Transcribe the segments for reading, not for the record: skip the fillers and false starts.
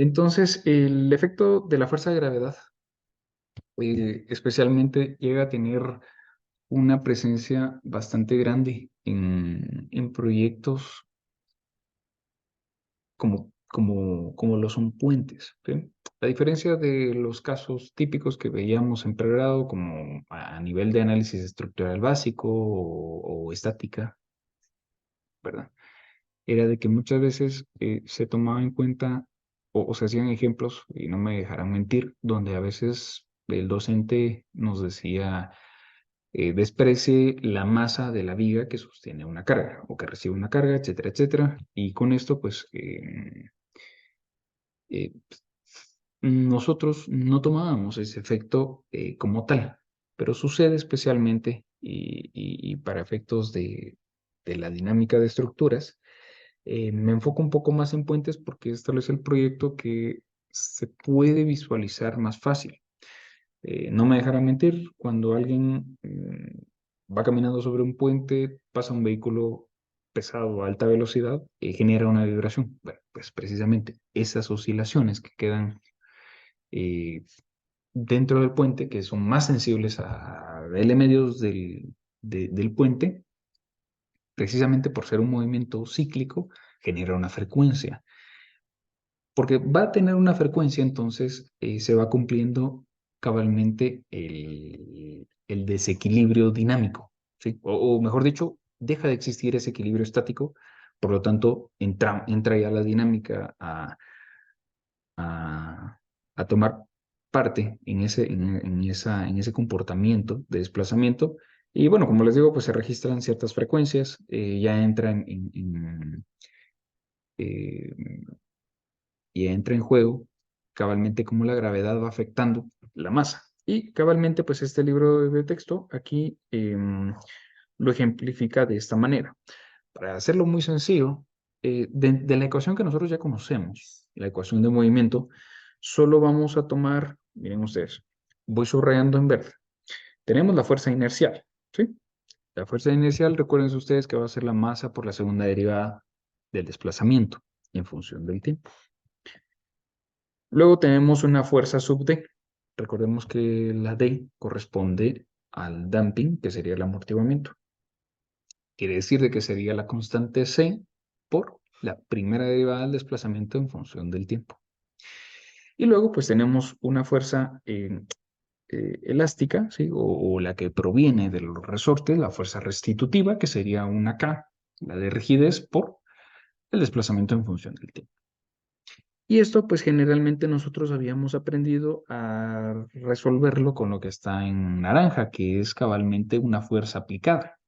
Entonces, el efecto de la fuerza de gravedad especialmente llega a tener una presencia bastante grande en proyectos como lo son puentes, ¿sí? A diferencia de los casos típicos que veíamos en pregrado, como a nivel de análisis estructural básico o estática, ¿verdad? Era de que muchas veces se tomaba en cuenta o se hacían ejemplos, y no me dejarán mentir, donde a veces el docente nos decía, desprecie la masa de la viga que sostiene una carga o que recibe una carga, etcétera, etcétera. Y con esto, pues, eh, nosotros no tomábamos ese efecto como tal, pero sucede especialmente y para efectos de la dinámica de estructuras. Me enfoco un poco más en puentes porque este es el proyecto que se puede visualizar más fácil. No me dejará mentir, cuando alguien va caminando sobre un puente, pasa un vehículo pesado a alta velocidad, genera una vibración. Bueno, pues precisamente esas oscilaciones que quedan eh, dentro del puente, que son más sensibles a L medios del puente, precisamente por ser un movimiento cíclico, genera una frecuencia. Porque va a tener una frecuencia, entonces se va cumpliendo cabalmente el desequilibrio dinámico, ¿sí? O mejor dicho, deja de existir ese equilibrio estático, por lo tanto, entra ya la dinámica a, a tomar parte en ese comportamiento de desplazamiento. Y bueno, como les digo, pues se registran ciertas frecuencias, ya entran eh, y entra en juego cabalmente cómo la gravedad va afectando la masa. Y cabalmente, pues este libro de texto aquí lo ejemplifica de esta manera. Para hacerlo muy sencillo, de la ecuación que nosotros ya conocemos, la ecuación de movimiento, solo vamos a tomar, miren ustedes, voy subrayando en verde. Tenemos la fuerza inercial, ¿sí? La fuerza inercial, recuerden ustedes que va a ser la masa por la segunda derivada del desplazamiento en función del tiempo. Luego tenemos una fuerza sub D. Recordemos que la D corresponde al damping, que sería el amortiguamiento. Quiere decir de que sería la constante C por la primera derivada del desplazamiento en función del tiempo. Y luego pues tenemos una fuerza elástica, ¿sí? O la que proviene de los resortes, la fuerza restitutiva, que sería una K, la de rigidez por el desplazamiento en función del tiempo. Y esto, pues generalmente nosotros habíamos aprendido a resolverlo con lo que está en naranja, que es cabalmente una fuerza aplicada.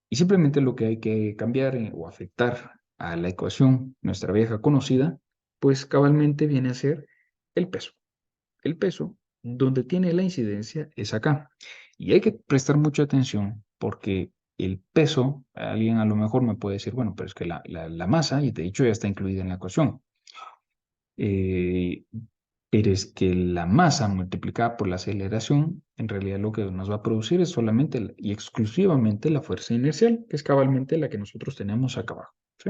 Y simplemente lo que hay que cambiar o afectar a la ecuación, nuestra vieja conocida, pues cabalmente viene a ser el peso. El peso, donde tiene la incidencia, es acá. Y hay que prestar mucha atención porque el peso, alguien a lo mejor me puede decir, bueno, pero es que la masa, y de hecho ya está incluida en la ecuación. Eh, pero es que la masa multiplicada por la aceleración, en realidad lo que nos va a producir es solamente y exclusivamente la fuerza inercial, que es cabalmente la que nosotros tenemos acá abajo, ¿sí?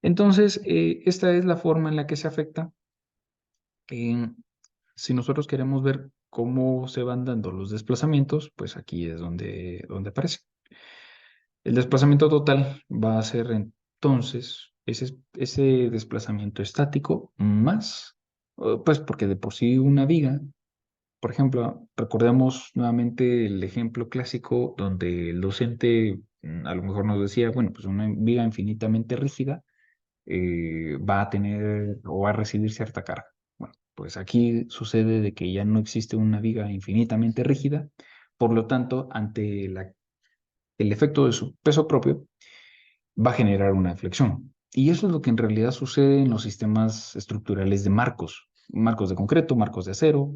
Entonces, esta es la forma en la que se afecta. Si nosotros queremos ver cómo se van dando los desplazamientos, pues aquí es donde aparece. El desplazamiento total va a ser entonces ese desplazamiento estático más, pues porque de por sí una viga, por ejemplo, recordemos nuevamente el ejemplo clásico donde el docente a lo mejor nos decía, bueno, pues una viga infinitamente rígida va a tener o va a recibir cierta carga. Bueno, pues aquí sucede de que ya no existe una viga infinitamente rígida, por lo tanto, ante el efecto de su peso propio, va a generar una deflexión. Y eso es lo que en realidad sucede en los sistemas estructurales de marcos, marcos de concreto, marcos de acero,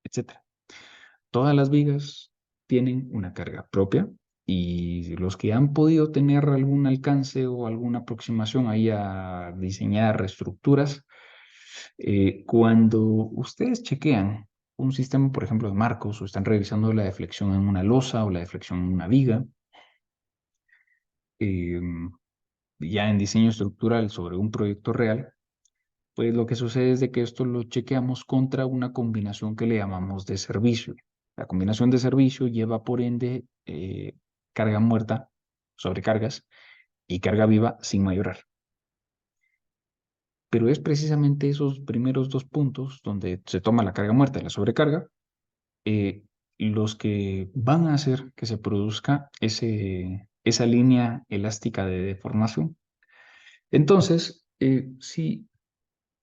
etcétera. Todas las vigas tienen una carga propia y los que han podido tener algún alcance o alguna aproximación ahí a diseñar estructuras, cuando ustedes chequean un sistema, por ejemplo, de marcos o están revisando la deflexión en una losa o la deflexión en una viga, eh, ya en diseño estructural sobre un proyecto real, Pues lo que sucede es de que esto lo chequeamos contra una combinación que le llamamos de servicio. La combinación de servicio lleva por ende carga muerta, sobrecargas, y carga viva sin mayorar. Pero es precisamente esos primeros dos puntos donde se toma la carga muerta y la sobrecarga, eh, los que van a hacer que se produzca esa línea elástica de deformación. Entonces, si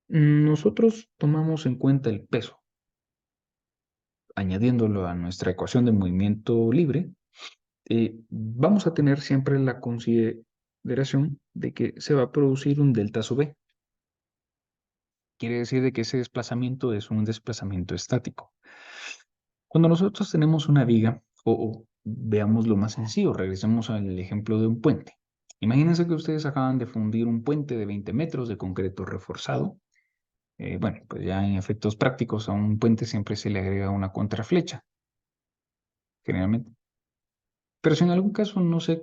nosotros tomamos en cuenta el peso, añadiéndolo a nuestra ecuación de movimiento libre, vamos a tener siempre la consideración de que se va a producir un delta sub B. Quiere decir de que ese desplazamiento es un desplazamiento estático. Cuando nosotros tenemos una viga, o veamos lo más sencillo, regresemos al ejemplo de un puente. Imagínense que ustedes acaban de fundir un puente de 20 metros de concreto reforzado. Bueno, pues ya en efectos prácticos a un puente siempre se le agrega una contraflecha, generalmente. Pero si en algún caso no se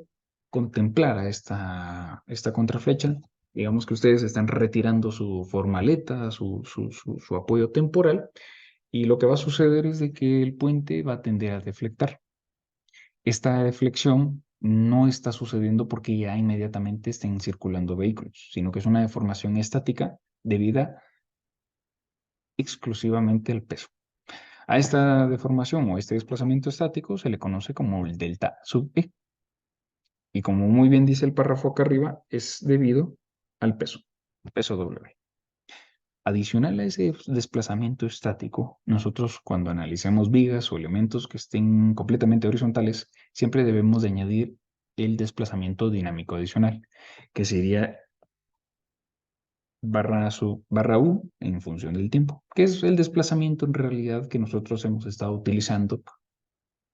contemplara esta contraflecha, digamos que ustedes están retirando su formaleta, su apoyo temporal, y lo que va a suceder es de que el puente va a tender a deflectar. Esta deflexión no está sucediendo porque ya inmediatamente estén circulando vehículos, sino que es una deformación estática debida exclusivamente al peso. A esta deformación o este desplazamiento estático se le conoce como el delta sub E. Y como muy bien dice el párrafo acá arriba, es debido al peso W. Adicional a ese desplazamiento estático, nosotros cuando analicemos vigas o elementos que estén completamente horizontales, siempre debemos de añadir el desplazamiento dinámico adicional, que sería barra U en función del tiempo, que es el desplazamiento en realidad que nosotros hemos estado utilizando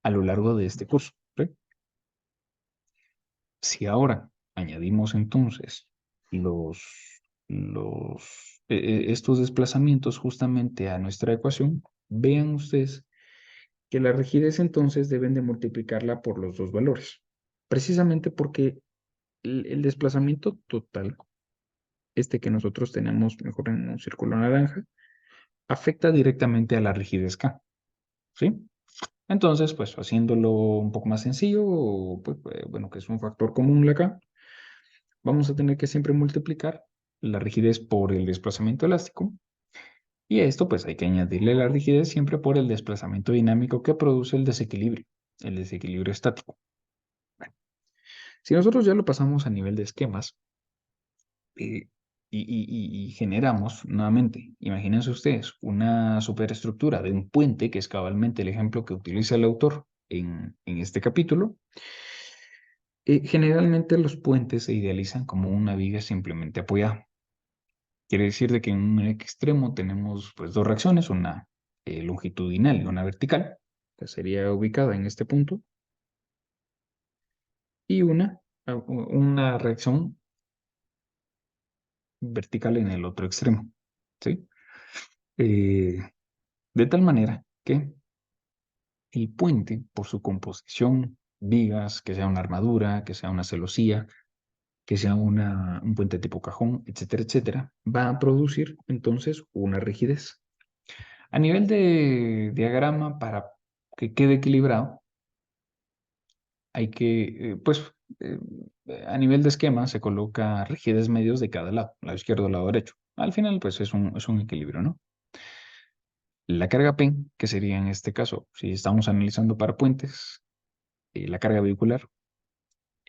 a lo largo de este curso. ¿Sí? Si ahora añadimos entonces estos desplazamientos justamente a nuestra ecuación, vean ustedes que la rigidez entonces deben de multiplicarla por los dos valores, precisamente porque el desplazamiento total, este que nosotros tenemos mejor en un círculo naranja, afecta directamente a la rigidez K, ¿sí? Entonces, pues haciéndolo un poco más sencillo, pues, bueno, que es un factor común la K, vamos a tener que siempre multiplicar la rigidez por el desplazamiento elástico. Y a esto pues hay que añadirle la rigidez siempre por el desplazamiento dinámico que produce el desequilibrio estático. Bueno, si nosotros ya lo pasamos a nivel de esquemas eh, y generamos nuevamente, imagínense ustedes, una superestructura de un puente, que es cabalmente el ejemplo que utiliza el autor en este capítulo. Generalmente los puentes se idealizan como una viga simplemente apoyada. Quiere decir de que en un extremo tenemos pues dos reacciones, una longitudinal y una vertical, que sería ubicada en este punto, y una reacción vertical en el otro extremo, ¿sí? Eh, de tal manera que el puente, por su composición, vigas, que sea una armadura, que sea una celosía, que sea un puente tipo cajón, etcétera, etcétera, va a producir entonces una rigidez. A nivel de diagrama, para que quede equilibrado, hay que, eh, a nivel de esquema, se coloca rigidez medios de cada lado izquierdo, lado derecho. Al final, pues es un equilibrio, ¿no? La carga P, que sería en este caso, si estamos analizando para puentes, la carga vehicular,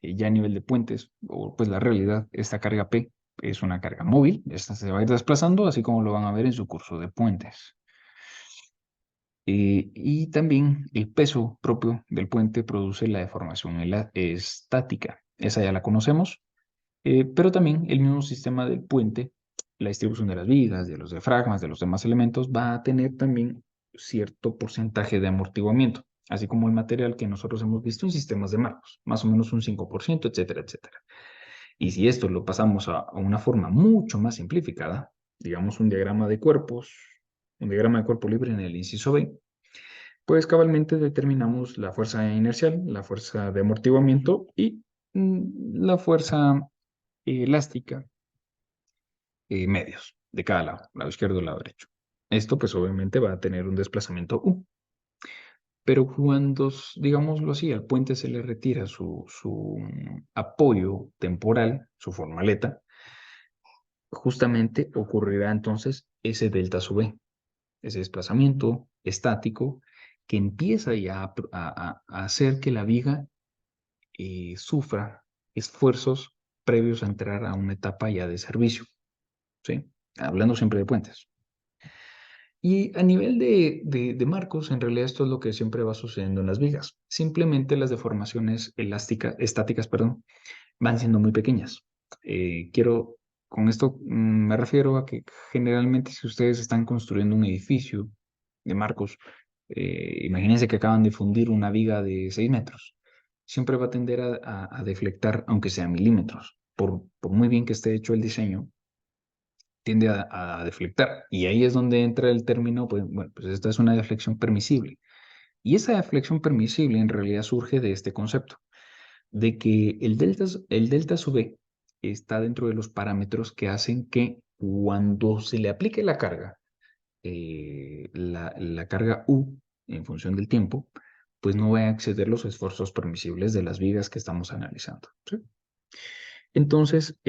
ya a nivel de puentes, o pues la realidad, esta carga P es una carga móvil, esta se va a ir desplazando, así como lo van a ver en su curso de puentes. Y también el peso propio del puente produce la deformación estática. Esa ya la conocemos, pero también el mismo sistema del puente, la distribución de las vigas, de los diafragmas, de los demás elementos, va a tener también cierto porcentaje de amortiguamiento, así como el material que nosotros hemos visto en sistemas de marcos, más o menos un 5%, etcétera, etcétera. Y si esto lo pasamos a una forma mucho más simplificada, digamos un diagrama de cuerpos, un diagrama de cuerpo libre en el inciso B, pues cabalmente determinamos la fuerza inercial, la fuerza de amortiguamiento y la fuerza elástica medios. de cada lado izquierdo y lado derecho. Esto pues obviamente va a tener un desplazamiento U. Pero cuando, digámoslo así, al puente se le retira su apoyo temporal, su formaleta, justamente ocurrirá entonces ese delta sub B, ese desplazamiento estático que empieza ya a hacer que la viga sufra esfuerzos previos a entrar a una etapa ya de servicio, ¿sí? Hablando siempre de puentes. Y a nivel de marcos, en realidad esto es lo que siempre va sucediendo en las vigas. Simplemente las deformaciones estáticas, perdón, van siendo muy pequeñas. Con esto me refiero a que generalmente si ustedes están construyendo un edificio de marcos, imagínense que acaban de fundir una viga de 6 metros. Siempre va a tender a deflectar, aunque sea milímetros. Por muy bien que esté hecho el diseño, tiende a deflectar. Y ahí es donde entra el término, pues, bueno, pues esta es una deflexión permisible. Y esa deflexión permisible en realidad surge de este concepto, de que el delta sub B está dentro de los parámetros que hacen que cuando se le aplique la carga, la carga U en función del tiempo, pues no va a exceder los esfuerzos permisibles de las vigas que estamos analizando. ¿Sí? Entonces,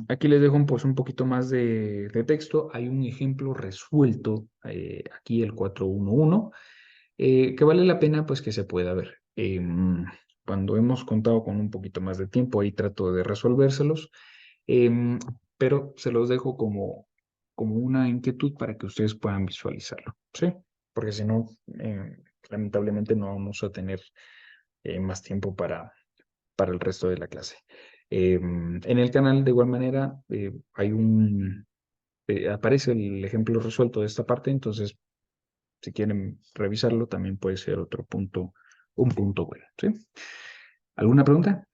aquí les dejo pues, un poquito más de texto. Hay un ejemplo resuelto, aquí el 411, que vale la pena pues que se pueda ver. Cuando hemos contado con un poquito más de tiempo, ahí trato de resolvérselos, em, pero se los dejo como una inquietud para que ustedes puedan visualizarlo, ¿sí? Porque si no, lamentablemente no vamos a tener más tiempo para el resto de la clase. En el canal, de igual manera, aparece el ejemplo resuelto de esta parte, entonces, si quieren revisarlo, también puede ser otro punto, un punto bueno, ¿sí? ¿Alguna pregunta?